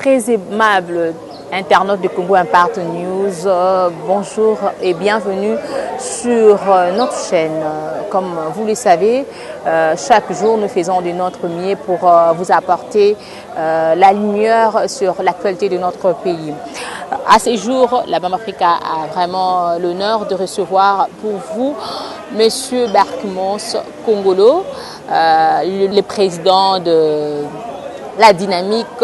Très aimable internaute de Congo Impact News, bonjour et bienvenue sur notre chaîne. Comme vous le savez, chaque jour nous faisons de notre mieux pour vous apporter la lumière sur l'actualité de notre pays. À ce jour, la BAM Africa a vraiment l'honneur de recevoir pour vous Monsieur Barkmons Kongolo, le président de la dynamique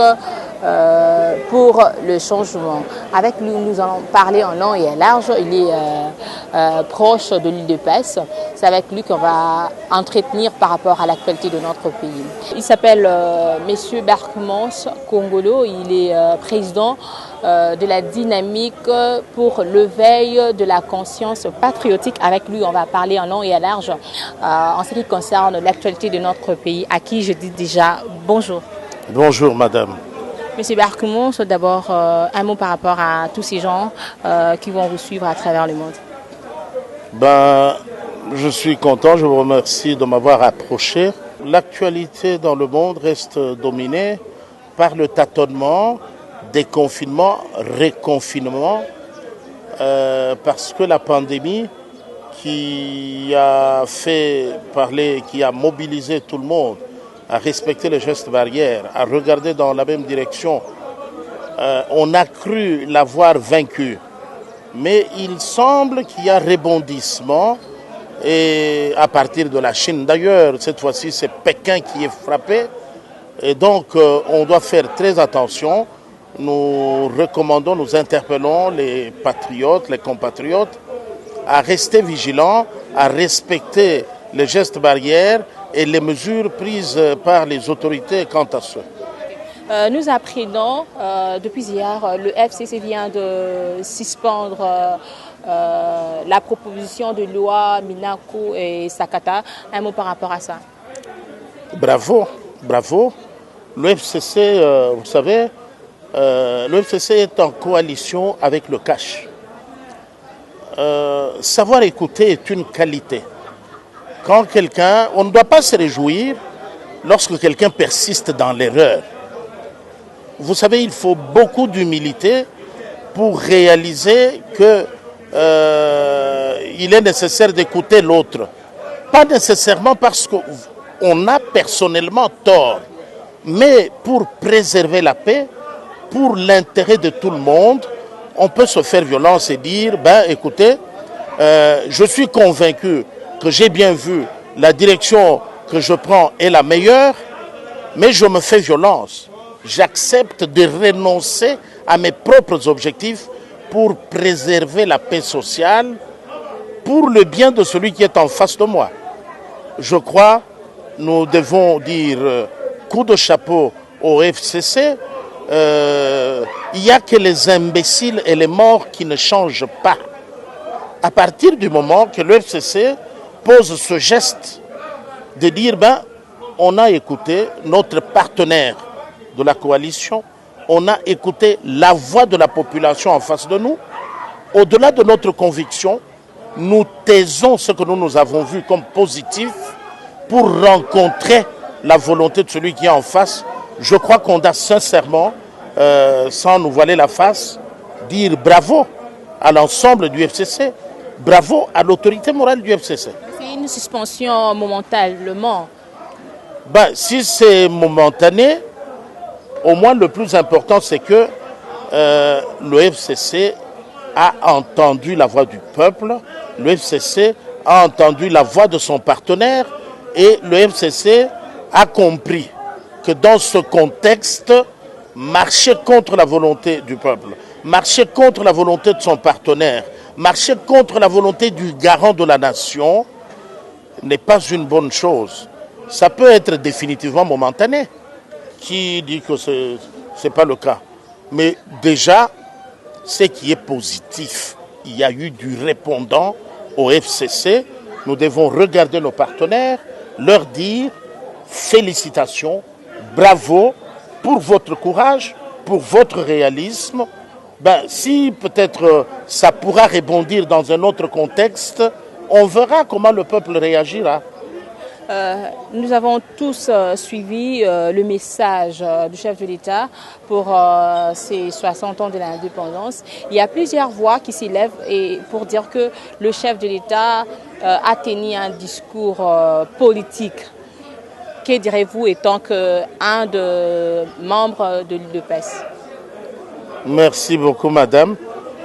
pour le changement. Avec lui, nous allons parler en long et en large. Il est proche de l'île de Pesse. C'est avec lui qu'on va entretenir par rapport à l'actualité de notre pays. Il s'appelle Monsieur Barkmons Kongolo. Il est président de la dynamique pour l'éveil de la conscience patriotique. Avec lui, on va parler en long et en large en ce qui concerne l'actualité de notre pays, à qui je dis déjà bonjour. Bonjour madame. Monsieur Barkmons, d'abord un mot par rapport à tous ces gens qui vont vous suivre à travers le monde. Je suis content, je vous remercie de m'avoir approché. L'actualité dans le monde reste dominée par le tâtonnement, déconfinement, réconfinement, parce que la pandémie qui a fait parler, qui a mobilisé tout le monde, à respecter les gestes barrières, à regarder dans la même direction. On a cru l'avoir vaincu. Mais il semble qu'il y a rebondissement et à partir de la Chine. D'ailleurs, cette fois-ci, c'est Pékin qui est frappé. Et donc, on doit faire très attention. Nous recommandons, nous interpellons les patriotes, les compatriotes, à rester vigilants, à respecter les gestes barrières et les mesures prises par les autorités quant à cela. Nous apprenons depuis hier, le FCC vient de suspendre la proposition de loi Minako et Sakata. Un mot par rapport à ça. Bravo, bravo. Le FCC, vous savez, le FCC est en coalition avec le cash. Savoir écouter est une qualité. Quand on ne doit pas se réjouir lorsque quelqu'un persiste dans l'erreur. Vous savez, il faut beaucoup d'humilité pour réaliser que il est nécessaire d'écouter l'autre. Pas nécessairement parce qu'on a personnellement tort, mais pour préserver la paix, pour l'intérêt de tout le monde, on peut se faire violence et dire, écoutez, je suis convaincu que j'ai bien vu la direction que je prends est la meilleure, mais je me fais violence. J'accepte de renoncer à mes propres objectifs pour préserver la paix sociale, pour le bien de celui qui est en face de moi. Je crois, nous devons dire coup de chapeau au FCC. Il n'y a que les imbéciles et les morts qui ne changent pas. À partir du moment que le FCC pose ce geste de dire on a écouté notre partenaire de la coalition, on a écouté la voix de la population en face de nous. Au-delà de notre conviction, nous taisons ce que nous avons vu comme positif pour rencontrer la volonté de celui qui est en face. Je crois qu'on doit sincèrement, sans nous voiler la face, dire bravo à l'ensemble du FCC, bravo à l'autorité morale du FCC. C'est une suspension momentanément. Si c'est momentané, au moins le plus important c'est que le FCC a entendu la voix du peuple, le FCC a entendu la voix de son partenaire et le FCC a compris que dans ce contexte, marcher contre la volonté du peuple, marcher contre la volonté de son partenaire, marcher contre la volonté du garant de la nation n'est pas une bonne chose. Ça peut être définitivement momentané. Qui dit que ce n'est pas le cas? Mais déjà, ce qui est positif, il y a eu du répondant au FCC. Nous devons regarder nos partenaires, leur dire félicitations, bravo pour votre courage, pour votre réalisme. Si peut-être ça pourra rebondir dans un autre contexte, on verra comment le peuple réagira. Nous avons tous suivi le message du chef de l'État pour ces 60 ans de l'indépendance. Il y a plusieurs voix qui s'élèvent et pour dire que le chef de l'État a tenu un discours politique. Que direz-vous étant qu'un des membres de l'UDPS? Merci beaucoup, madame.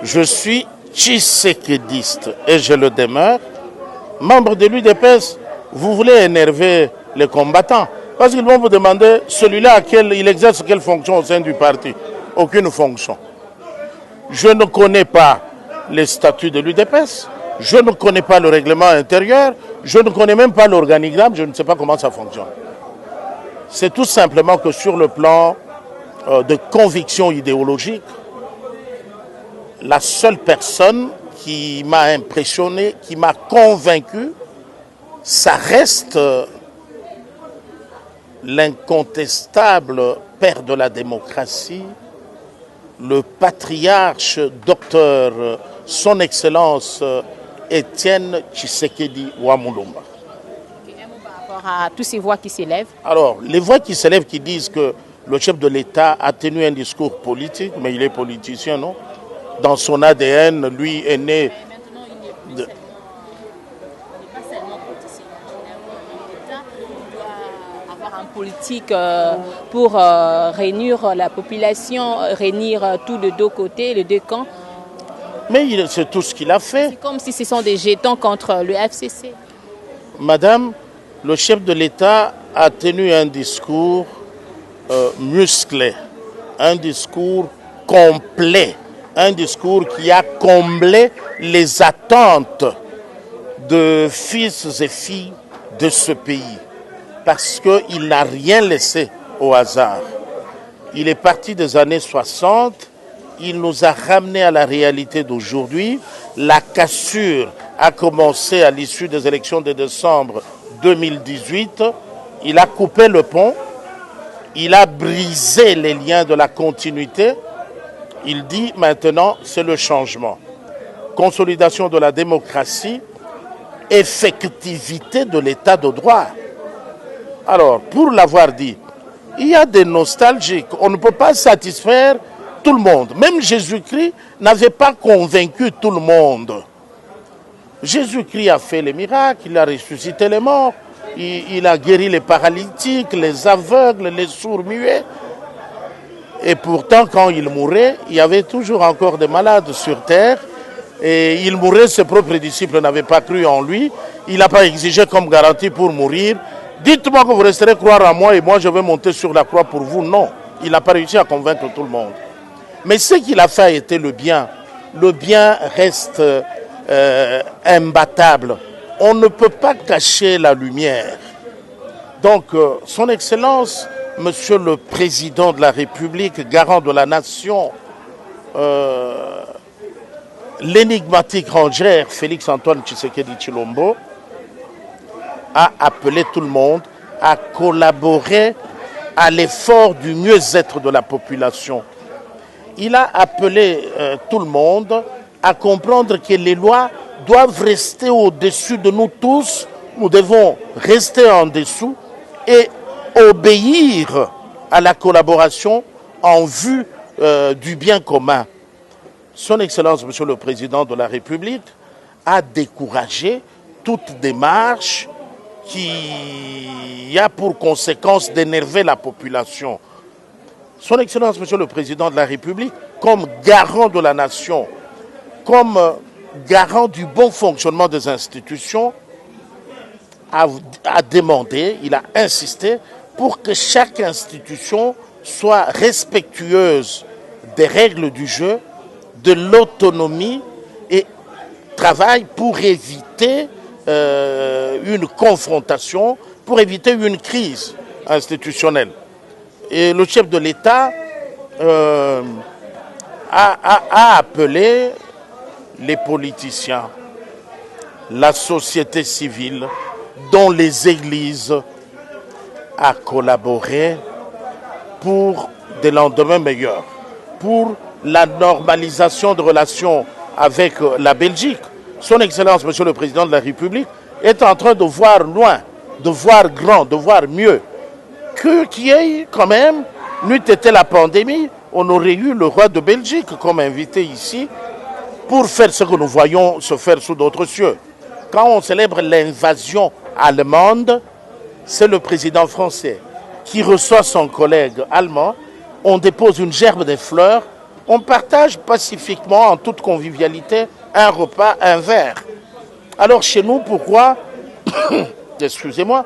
Je suis tshisekédiste et je le demeure. Membre de l'UDPS, vous voulez énerver les combattants parce qu'ils vont vous demander celui-là il exerce quelle fonction au sein du parti. Aucune fonction. Je ne connais pas les statuts de l'UDPS, je ne connais pas le règlement intérieur, je ne connais même pas l'organigramme, je ne sais pas comment ça fonctionne. C'est tout simplement que sur le plan de conviction idéologique, la seule personne qui m'a impressionné, qui m'a convaincu, ça reste l'incontestable père de la démocratie, le patriarche docteur son Excellence Étienne Tshisekedi Wamulumba. Par rapport à toutes ces voix qui s'élèvent. Alors, les voix qui s'élèvent qui disent que le chef de l'État a tenu un discours politique, mais il est politicien, non? Dans son ADN, lui est né... De... politique pour réunir la population, réunir tous les deux côtés, les deux camps. Mais c'est tout ce qu'il a fait. C'est comme si ce sont des jetons contre le FCC. Madame, le chef de l'État a tenu un discours musclé, un discours complet, un discours qui a comblé les attentes de fils et filles de ce pays. Parce qu'il n'a rien laissé au hasard. Il est parti des années 60, il nous a ramenés à la réalité d'aujourd'hui. La cassure a commencé à l'issue des élections de décembre 2018. Il a coupé le pont, il a brisé les liens de la continuité. Il dit maintenant, c'est le changement. Consolidation de la démocratie, effectivité de l'état de droit. Alors, pour l'avoir dit, il y a des nostalgiques. On ne peut pas satisfaire tout le monde. Même Jésus-Christ n'avait pas convaincu tout le monde. Jésus-Christ a fait les miracles, il a ressuscité les morts, il a guéri les paralytiques, les aveugles, les sourds-muets. Et pourtant, quand il mourait, il y avait toujours encore des malades sur terre. Et il mourait, ses propres disciples n'avaient pas cru en lui. Il n'a pas exigé comme garantie pour mourir. Dites-moi que vous resterez croire à moi et moi je vais monter sur la croix pour vous. Non, il n'a pas réussi à convaincre tout le monde. Mais ce qu'il a fait a été le bien. Le bien reste imbattable. On ne peut pas cacher la lumière. Donc, son Excellence, Monsieur le Président de la République, garant de la nation, l'énigmatique rangère Félix-Antoine Tshisekedi Tshilombo, a appelé tout le monde à collaborer à l'effort du mieux-être de la population. Il a appelé tout le monde à comprendre que les lois doivent rester au-dessus de nous tous. Nous devons rester en dessous et obéir à la collaboration en vue du bien commun. Son Excellence, Monsieur le Président de la République, a découragé toute démarche qui a pour conséquence d'énerver la population. Son Excellence, Monsieur le Président de la République, comme garant de la nation, comme garant du bon fonctionnement des institutions, a demandé, il a insisté pour que chaque institution soit respectueuse des règles du jeu, de l'autonomie et travaille pour éviter une confrontation, pour éviter une crise institutionnelle. Et le chef de l'État a appelé les politiciens, la société civile, dont les églises, à collaborer pour des lendemains meilleurs, pour la normalisation de relations avec la Belgique. Son Excellence, Monsieur le Président de la République, est en train de voir loin. de voir grand, de voir mieux. Qu'il y ait quand même, n'eût été la pandémie, on aurait eu le roi de Belgique comme invité ici pour faire ce que nous voyons se faire sous d'autres cieux. Quand on célèbre l'invasion allemande, c'est le président français qui reçoit son collègue allemand, on dépose une gerbe de fleurs, on partage pacifiquement, en toute convivialité, un repas, un verre. Alors chez nous, pourquoi, excusez-moi,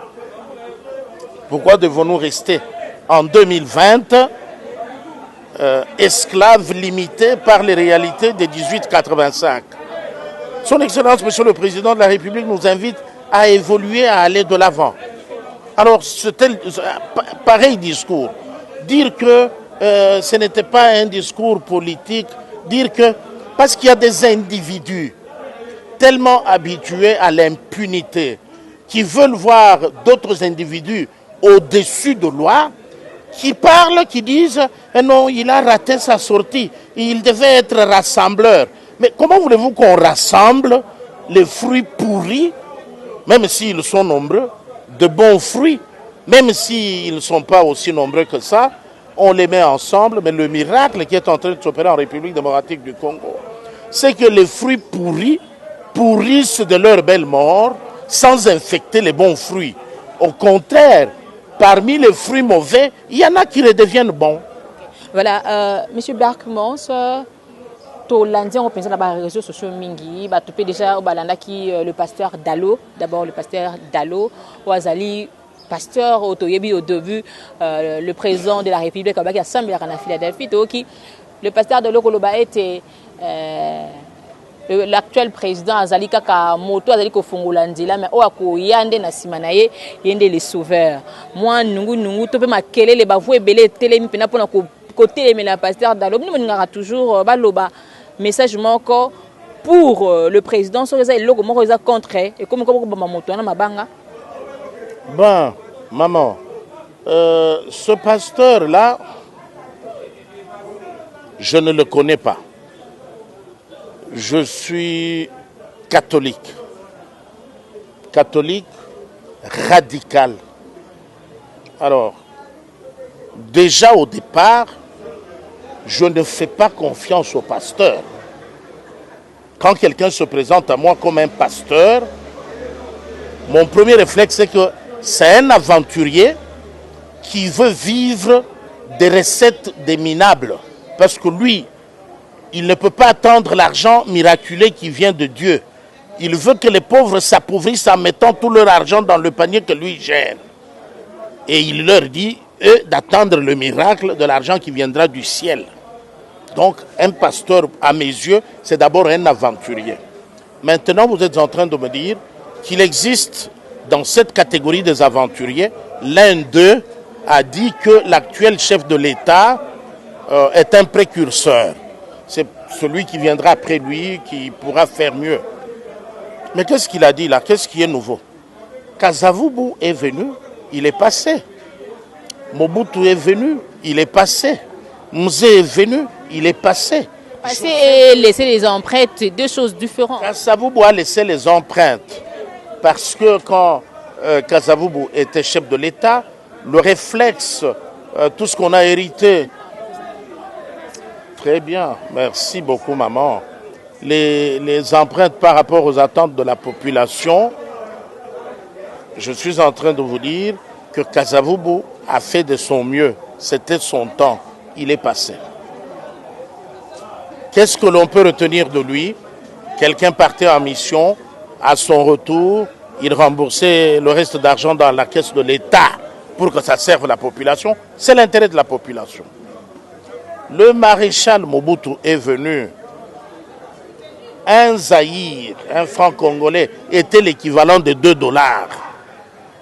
pourquoi devons-nous rester en 2020 esclaves limités par les réalités de 1885? Son Excellence, Monsieur le Président de la République, nous invite à évoluer, à aller de l'avant. Alors, pareil discours, dire que ce n'était pas un discours politique, dire que, parce qu'il y a des individus tellement habitués à l'impunité, qui veulent voir d'autres individus au-dessus de loi, qui parlent, qui disent eh non, il a raté sa sortie, il devait être rassembleur. Mais comment voulez-vous qu'on rassemble les fruits pourris, même s'ils sont nombreux, de bons fruits, même s'ils ne sont pas aussi nombreux que ça, on les met ensemble, mais le miracle qui est en train de s'opérer en République démocratique du Congo, c'est que les fruits pourris pourrissent de leur belle mort sans infecter les bons fruits. Au contraire, parmi les fruits mauvais, il y en a qui redeviennent bons. Voilà, M. Berkmans, to lundi on pense dans les réseaux sociaux mingi, bah tu peux déjà au balanda qui le pasteur Dalo, d'abord le pasteur Dalo, Ouazali pasteur au début le président de la République qui a semblé à Philadelphie, le pasteur Dalo Koloba était l'actuel président Azali Kaka Moto Azali Kofongolandila mais oako yande na simanaye yende les sauveurs. Moi nungu to pe makele le bavou ebele telemi pena pona côté mais la pasteur Dalo nous ngara toujours baloba message encore pour le président sur les logo moko za contre et comme moto na mabanga. Bon, maman, ce pasteur-là, je ne le connais pas. Je suis catholique. Catholique radical. Alors, déjà au départ, je ne fais pas confiance au pasteur. Quand quelqu'un se présente à moi comme un pasteur, mon premier réflexe, c'est que c'est un aventurier qui veut vivre des recettes des minables. Parce que lui, il ne peut pas attendre l'argent miraculé qui vient de Dieu. Il veut que les pauvres s'appauvrissent en mettant tout leur argent dans le panier que lui gère. Et il leur dit, eux, d'attendre le miracle de l'argent qui viendra du ciel. Donc, un pasteur, à mes yeux, c'est d'abord un aventurier. Maintenant, vous êtes en train de me dire qu'il existe dans cette catégorie des aventuriers, l'un d'eux a dit que l'actuel chef de l'État est un précurseur. C'est celui qui viendra après lui qui pourra faire mieux. Mais qu'est-ce qu'il a dit là? Qu'est-ce qui est nouveau? Kasavubu est venu, il est passé. Mobutu est venu, il est passé. Mzee est venu, il est passé. Passer et laisser les empreintes, c'est deux choses différentes. Kasavubu a laissé les empreintes. Parce que quand Kasavubu était chef de l'État, le réflexe, tout ce qu'on a hérité, très bien, merci beaucoup maman, les empreintes par rapport aux attentes de la population, je suis en train de vous dire que Kasavubu a fait de son mieux, c'était son temps, il est passé. Qu'est-ce que l'on peut retenir de lui? Quelqu'un partait en mission, à son retour, il remboursait le reste d'argent dans la caisse de l'État pour que ça serve la population. C'est l'intérêt de la population. Le maréchal Mobutu est venu. Un Zaïre, un franc congolais, était l'équivalent de $2.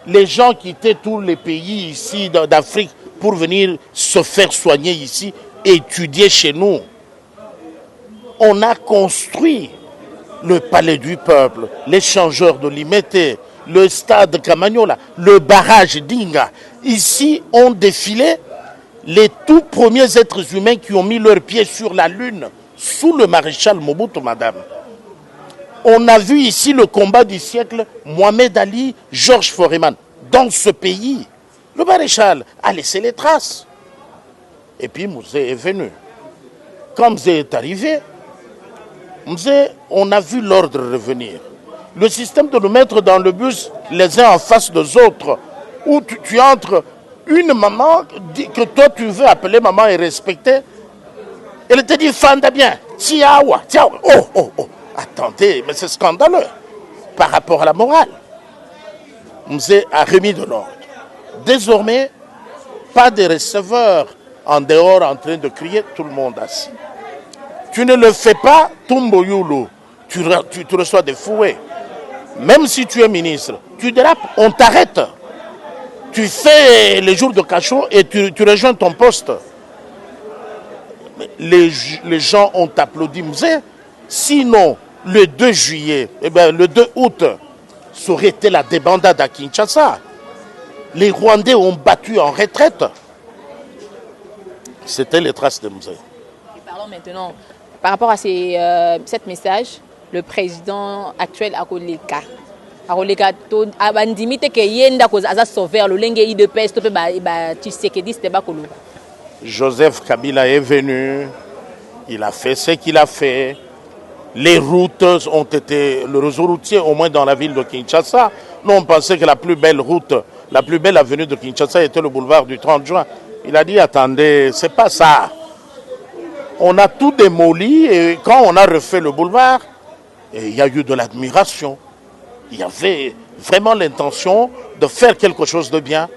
Les gens quittaient tous les pays ici d'Afrique pour venir se faire soigner ici, étudier chez nous. On a construit le palais du peuple, l'échangeur de Limete, le stade Kamagnola, le barrage d'Inga. Ici ont défilé les tout premiers êtres humains qui ont mis leurs pieds sur la lune sous le maréchal Mobutu, madame. On a vu ici le combat du siècle, Mohamed Ali, Georges Foreman. dans ce pays. Le maréchal a laissé les traces. Et puis Mouzé est venu. Quand Mouzé est arrivé, Mouzé, on a vu l'ordre revenir. Le système de nous mettre dans le bus les uns en face des autres, où tu entres, une maman que toi tu veux appeler maman et respecter, elle te dit Fanda bien, tiawa, tiawa. Oh, attendez, mais c'est scandaleux par rapport à la morale. Mouzé a remis de l'ordre. Désormais, pas de receveurs en dehors en train de crier, tout le monde assis. Tu ne le fais pas, Tumboyoulou, tu reçois des fouets. Même si tu es ministre, tu dérapes, on t'arrête. Tu fais les jours de cachot et tu rejoins ton poste. Les gens ont applaudi Mouzé. Sinon, le 2 juillet, le 2 août, ça aurait été la débandade à Kinshasa. Les Rwandais ont battu en retraite. C'était les traces de Mouzé. Parlons maintenant, par rapport à cette message, le président actuel a Koleka. Joseph Kabila est venu, il a fait ce qu'il a fait. Les routes ont été, le réseau routier, au moins dans la ville de Kinshasa, nous on pensait que la plus belle route, la plus belle avenue de Kinshasa était le boulevard du 30 juin. Il a dit, attendez, c'est pas ça. On a tout démoli et quand on a refait le boulevard, il y a eu de l'admiration. Il y avait vraiment l'intention de faire quelque chose de bien,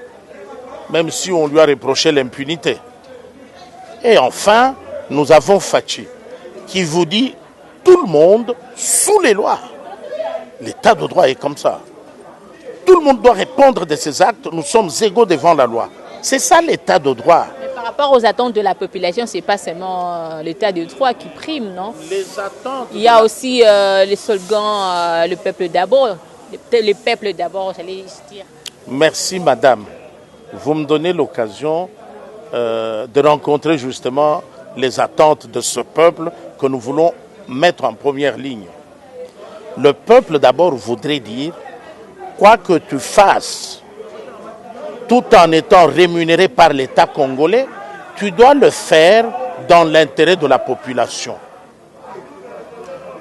même si on lui a reproché l'impunité. Et enfin, nous avons Fachi, qui vous dit, tout le monde sous les lois. L'état de droit est comme ça. Tout le monde doit répondre de ses actes, nous sommes égaux devant la loi. C'est ça l'état de droit. Mais par rapport aux attentes de la population, ce n'est pas seulement l'état de droit qui prime, non? Les attentes. Il y a aussi les slogans le peuple d'abord. Le peuple d'abord, j'allais dire. Merci madame. Vous me donnez l'occasion de rencontrer justement les attentes de ce peuple que nous voulons mettre en première ligne. Le peuple d'abord voudrait dire, quoi que tu fasses, tout en étant rémunéré par l'État congolais, tu dois le faire dans l'intérêt de la population.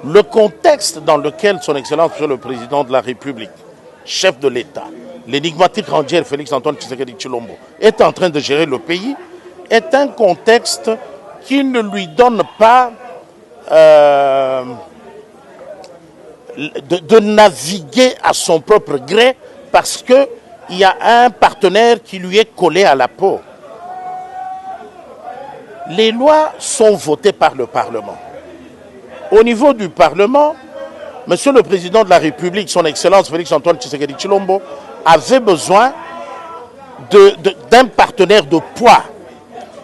Le contexte dans lequel son Excellence le Président de la République, chef de l'État, l'énigmatique rangeur Félix-Antoine Tshisekedi Tshilombo, est en train de gérer le pays, est un contexte qui ne lui donne pas de naviguer à son propre gré parce qu'il y a un partenaire qui lui est collé à la peau. Les lois sont votées par le Parlement. Au niveau du Parlement, Monsieur le Président de la République, son Excellence Félix-Antoine Tshisekedi Tshilombo, avait besoin d'un partenaire de poids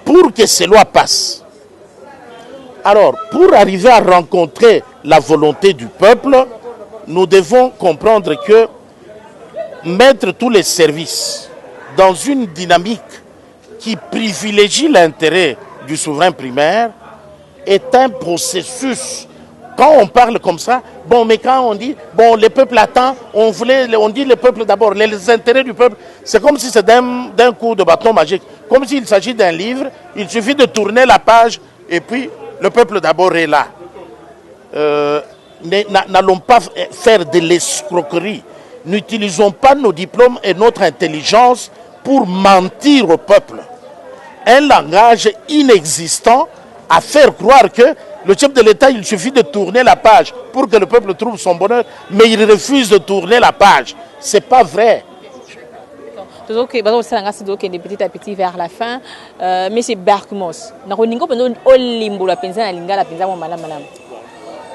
pour que ces lois passent. Alors, pour arriver à rencontrer la volonté du peuple, nous devons comprendre que mettre tous les services dans une dynamique qui privilégie l'intérêt du souverain primaire est un processus. Quand on parle comme ça, bon, mais quand on dit, bon, le peuple attend, on dit le peuple d'abord, les intérêts du peuple, c'est comme si c'est d'un coup de bâton magique. Comme s'il s'agit d'un livre, il suffit de tourner la page et puis le peuple d'abord est là. N'allons pas faire de l'escroquerie. N'utilisons pas nos diplômes et notre intelligence pour mentir au peuple. Un langage inexistant à faire croire que le chef de l'État, il suffit de tourner la page pour que le peuple trouve son bonheur, mais il refuse de tourner la page. Ce n'est pas vrai. Petit à petit vers la fin, Monsieur Berkmos,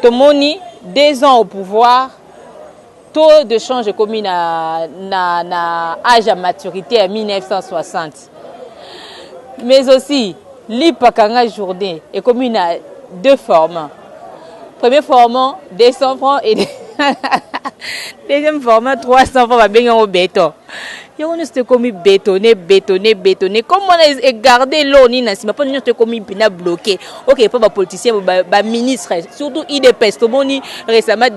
Tomoni, 2 ans au pouvoir, taux de change commis na âge à maturité à 1960. Mais aussi, l'Ipakanga journée est commis à 2 formats. Premier format, 200 francs et deuxième format, 300 francs à bien au béton. On s'est commis bétonné. Comme on a gardé l'eau, on s'est commis bloqué. Ok, pas les politiciens, les ministres, surtout IDPS, tout le monde récemment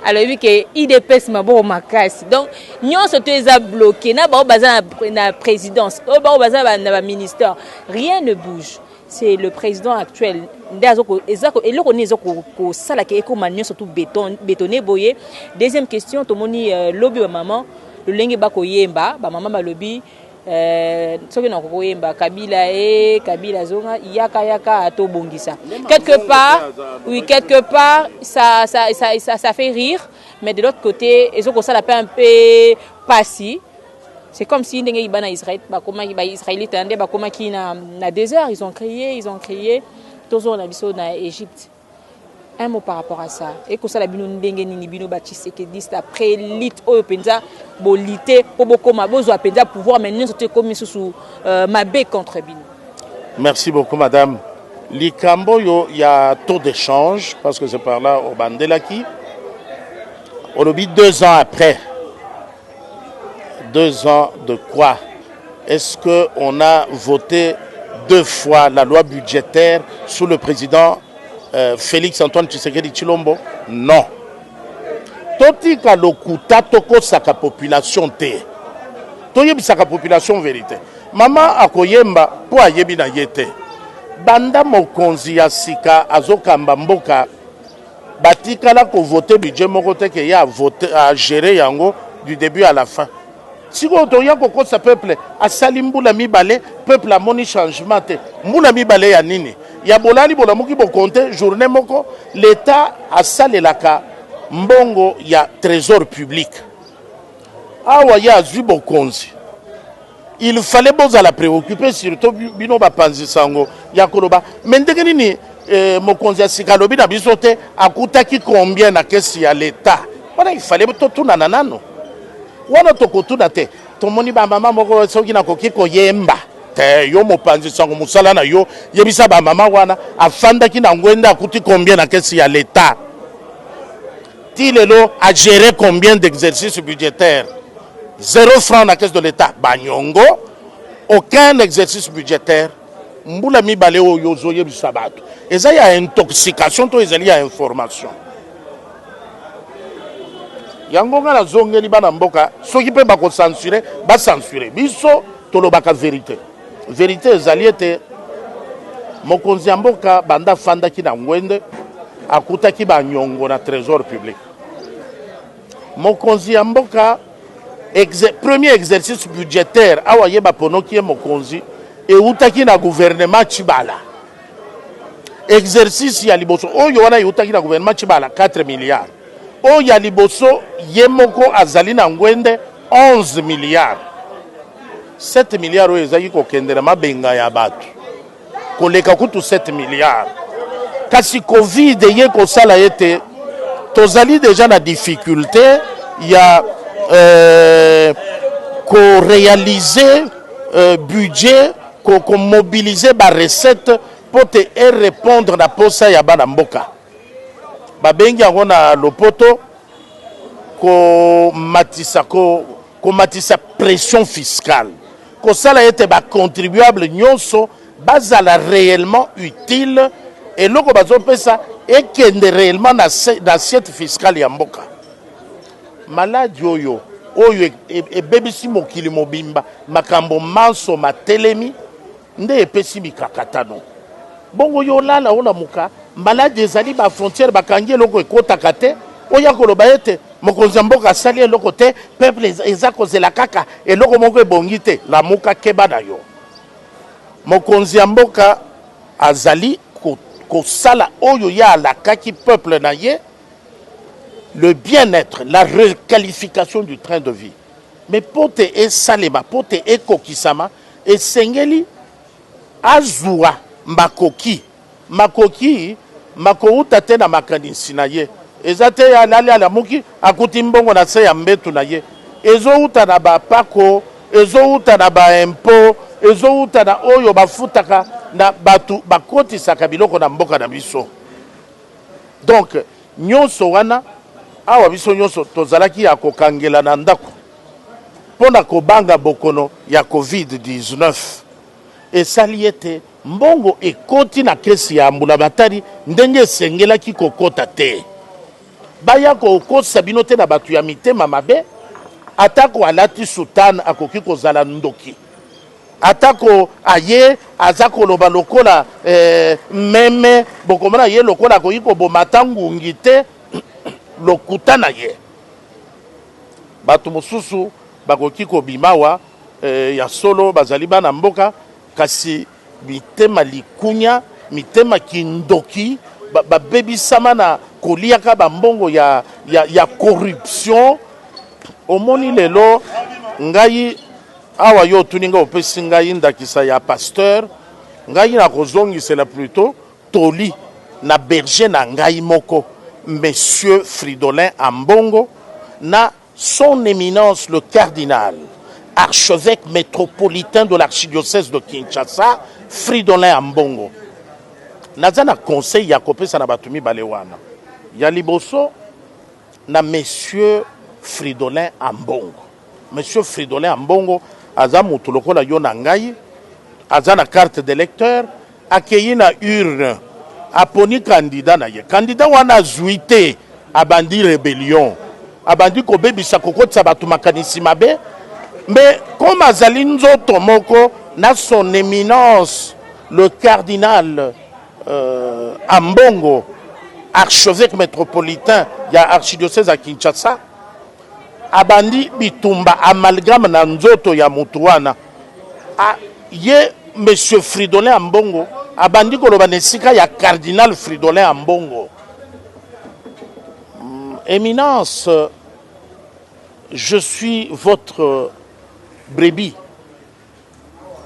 alors oui que IDPS mabo makasi donc nyonso to eza bloqué na ba baza na présidence o ba baza na ministère rien ne bouge. C'est le président actuel ndazoko ezako eloko ni ezako ko sala ke eko manyo surtout bétonné boyé. Deuxième question to moni lobby ba maman le lenge ba ko yemba ba maman ba lobby soki na ko yemba Kabila zonga yaka to bongisa quelque part ça fait rire, mais de l'autre côté ezoko sala un peu passé. C'est comme si ndenge ibana Israël ba koma ba Israélite ande ba koma ki na désert, ils ont crié toujours na biso na Égypte. Un mot par rapport à ça. Et que ça la bino ndenge nini bino bâtissé que dit après lit oyo penza bolité po bokoma bozo penza pouvoir maintenant sote comme sous mabe contre bino. Merci beaucoup madame. Likambo yo il y a taux d'échange parce que c'est par là au Bandelaki. On oublie 2 ans après. 2 ans de quoi? Est-ce qu'on a voté 2 fois la loi budgétaire sous le président Félix Antoine Tshisekedi Tshilombo? Non. Totika lokuta toko saka population te. Toyebi saka population vérité. Mama akoyemba po ayebi na yete. Banda mokonzi ya sika azokamba mboka batikala ko voter budget moko te ke ya voter à gérer yango du début à la fin. Si vous avez un peuple, à Salimbula Mibale, peuple a moni changement. Moula Mibale ya nini. Ya bolani bolamuki bo compte journée moko, l'État a salé la ka mbongo ya trésor public. Awa ya zubo konzi. Il fallait boza la préoccuper surtout bino ba panzi sango ya koloba. Mendenge nini mokonzi ya sikalobi na bisote akutaki combien na kesi ya l'État. Voilà, il fallait tout nanano. Wana tokotuna te tomoni ba mama moko soki na koki ko yemba te yo mopanzi sango musala na yo yebisa ba mama wana afanda ki na ngwenda akuti combien na kesi ya l'État tilelo a géré combien d'exercices budgétaires 0 francs na caisse de l'État banyongo aucun exercice budgétaire mbula mibale oyo zo yebisa bato eza ya intoxication to ezali ya information. Yango nga na zongeli bana mboka soki pe bako censurer ba censurer biso tolobaka vérité ezali ete mokonzi mboka banda fanda ki na ngwende akutaki ba nyongo na trésor public mokonzi mboka premier exercice budgétaire awa yeba ponoki mokonzi e utaki na gouvernement Chibala exercice ya liboso oyo wana utaki na gouvernement Chibala 4 milliards. O ya liboso yemoko azali na ngwende 11 milliards. 7 milliards oyo ezali kokendela mabenga ya bato. Koleka kutu 7 milliards. Kasi Covid ye kosala yete tozali déjà na difficulté ya ko réaliser budget ko mobiliser ba recette pour te répondre na posa ya bana mboka. Babengi yango na lopoto ko matisa pression fiscale ko sala ete ba contribuable nyonso bazala réellement utile et loko bazopesa ekende réellement na assiette fiscale ya mboka maladi oyo ebebisi mokili mobimba makambo manso matelemi nde epesi mikakatano bongo yo lala ona muka malade ezali ba frontière bakangi eloko ekotaka te oya koloba ete mokonzi mboka asali eloko te peuple eza kozela kaka eloko moko ebongi te la muka keba na yo mokonzi mboka azali kosala oyo ya alakaki peuple na ye le bien-être, la requalification du train de vie. Mais pote e salema, pote e kokisama, e sengeli azua makoki. Makoki, makouta te na makanisi na ye. Ezate ya lali ala muki, akuti mbongo na se ya mbetu na ye. Ezo uta na ba pako, ezo uta na ba impo, ezo uta na oyo bafutaka na batu bakoti sakabiloko na mboka na biso. Donc, nyonso wana awa biso nyonso tozalaki ya kokangela na ndako pona kobanga bokono ya COVID-19 esali ete mbongo ekoti na kesi ya mbula batari ndenge esengelaki kokota te baya kokosa bino te na bato ya mitema mabe atako alati sultan akoki kozala ndoki atako aye aza koloba lokola meme bokomona ye lokola akoki koboma ngungi te lokuta na ye bato mosusu bakoki kobimawa ya solo bazali bana mboka kasi mitema likunya mitema kindoki babebisama na koliaka bambongo ya corruption omoni lelo ngai awa yo tuninga opesi ngai ndakisa ya pasteur ngai na kozongisela plutôt toli na berger na ngai moko monsieur Fridolin Ambongo na son éminence le cardinal archevêque métropolitain de l'archidiocèse de Kinshasa Fridolin Ambongo naza na conseil ya kopesa na bato mibale wana ya liboso na monsieur Fridolin Ambongo. Monsieur Fridolin Ambongo aza mutu lokola yo na ngai aza na carte d'électeur akei na urne aponi candidat na ye candidat wana azwi te abandi rébellion abandi kobebisa kokotisa bato makanisi mabe mais comme azali nzoto moko na son éminence le cardinal Ambongo archevêque métropolitain ya archidiocèse à Kinshasa abandi bitumba amalgame na nzoto ya mutu wana ye monsieur Fridolin Ambongo abandi koloba na esika ya cardinal Fridolin Ambongo éminence je suis votre brebis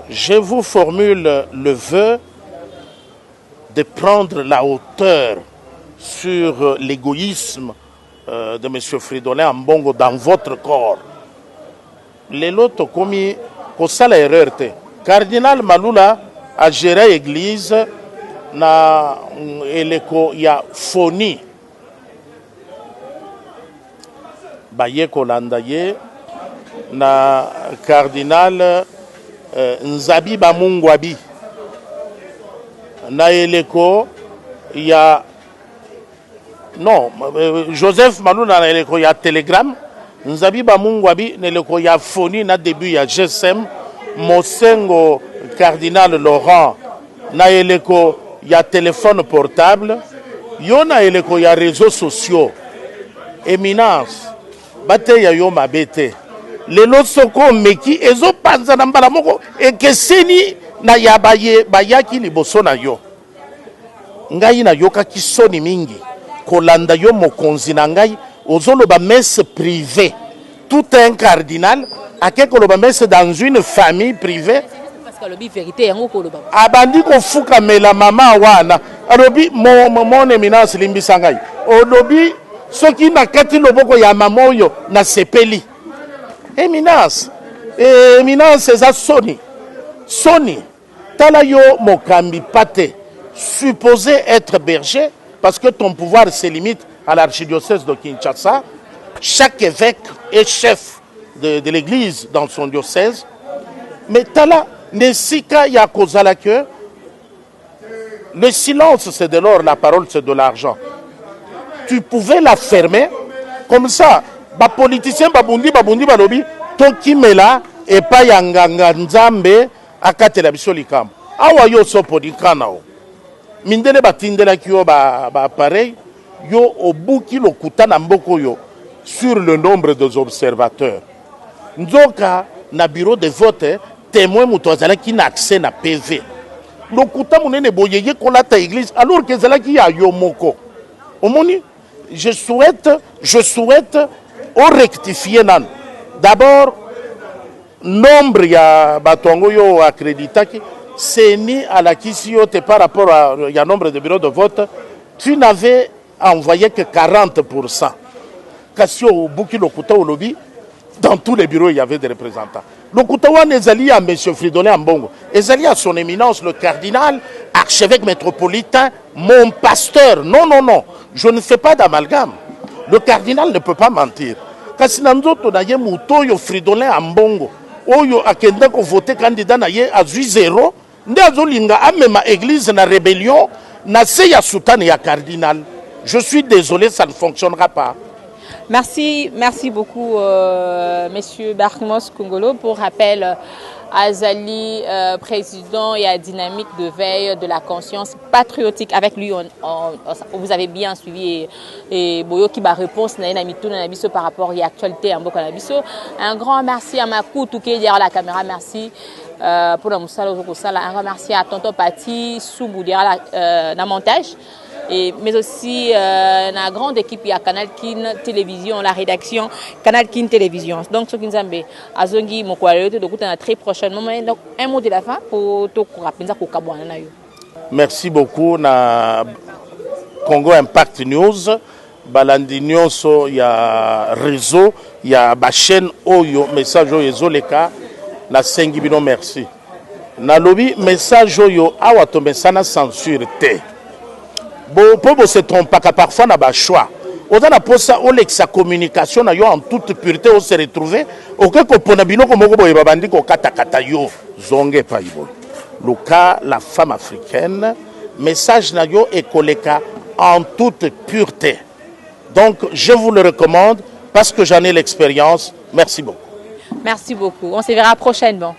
je vous formule le vœu de prendre la hauteur sur l'égoïsme de M. Fridolin Ambongo dans votre corps. Lelo tokomi kosala erreur te. Cardinal Malula a géré l'église na eleko ya phoni. Baye kolanda ye na cardinal Nzabi Bamungwabi. Na eleko ya non Joseph Malula na eleko ya Telegram Nzabi Bamungwabi na eleko ya phoni na début ya GSM Mosengo cardinal Laurent na eleko ya téléphone portable yo na eleko ya réseaux sociaux éminence bate ya yo mabete lelo soko meki ezo panza na mbala moko ekeseni na ya bayaki liboso na yo ngai na yoka kisoni mingi kolanda yo mokonzi na ngai ozoloba messe privée tout un cardinal ake koloba messe dans une famille privée parce que lobi vérité yango koloba abandi kofuka mela mama wana alobi mon éminence limbisa ngai olobi soki na kati loboko ya mama oyo na sepeli éminence eza soni tala yo mokambi pate supposé être berger parce que ton pouvoir se limite à l'archidiocèse de Kinshasa. Chaque évêque est chef de l'église dans son diocèse. Mais tala nesika ya kozala que le silence c'est de l'or, la parole c'est de l'argent. Tu pouvais la fermer comme ça. Ba politicien babundi balobi tokimela epa ya nganga nzambe akatela biso likambo. Awa yo sopodi kanao. Mindele batindela kyo ba appareil yo obuki lokuta na mboko yo sur le nombre des observateurs. Nzoka na bureau de vote témoin muto azalaki na accès na PV. Lokuta munene boyeye kolata église alors que zalaki ya yo moko. Omoni je souhaite au rectifier nan. D'abord nombre ya batongo yo accréditaki c'est ni à la Kisiote par rapport à y nombre de bureaux de vote, tu n'avais envoyé que 40%. Kassio Bouki Lokuta au lobby, dans tous les bureaux, il y avait des représentants. Lokuta Wan Ezali à M. Fridolin Ambongo, Ezali à son éminence, le cardinal, archevêque métropolitain, mon pasteur. Non, je ne fais pas d'amalgame. Le cardinal ne peut pas mentir. Kassinanzo Tonaye Moutoyo Fridolin Ambongo, Oyo Akenda ko voté candidat na ye à 0. Nde azolinga amema église na rébellion na se ya sultan ya cardinal Je suis désolé, ça ne fonctionnera pas. Merci beaucoup, Monsieur Barkmos Kongolo. Pour rappel, Azali, président et à Dynamique de veille de la conscience patriotique. Avec lui, vous avez bien suivi et Boyo qui va réponse par rapport à l'actualité en Bokanabiso. Un grand merci à Makou Touké derrière la caméra. Merci pour la Moussala. Un grand merci à Tonton Pati Soubou derrière la montage. Mais aussi la grande équipe, il y a Canal Kin Télévision, la rédaction Canal Kin Télévision. Donc, ce qui nous a fait, Azongi, mon collègue, donc, très prochainement. Donc, un mot de la fin pour tout rappeler. Merci beaucoup na Congo Impact News. Balandi Nyonso, il y a réseau, il y a ma chaîne Oyo, message Oyo, les cas, na Sengibino, merci. Na lobby, message Oyo, awa to mesana censure te. Bon, pour se tromper, parfois, on a un choix. On a sa communication en toute pureté, on se retrouve. Au cas où on a dit le cas, la femme africaine, message est collé en toute pureté. Donc, je vous le recommande parce que j'en ai l'expérience. Merci beaucoup. Merci beaucoup. On se verra prochainement.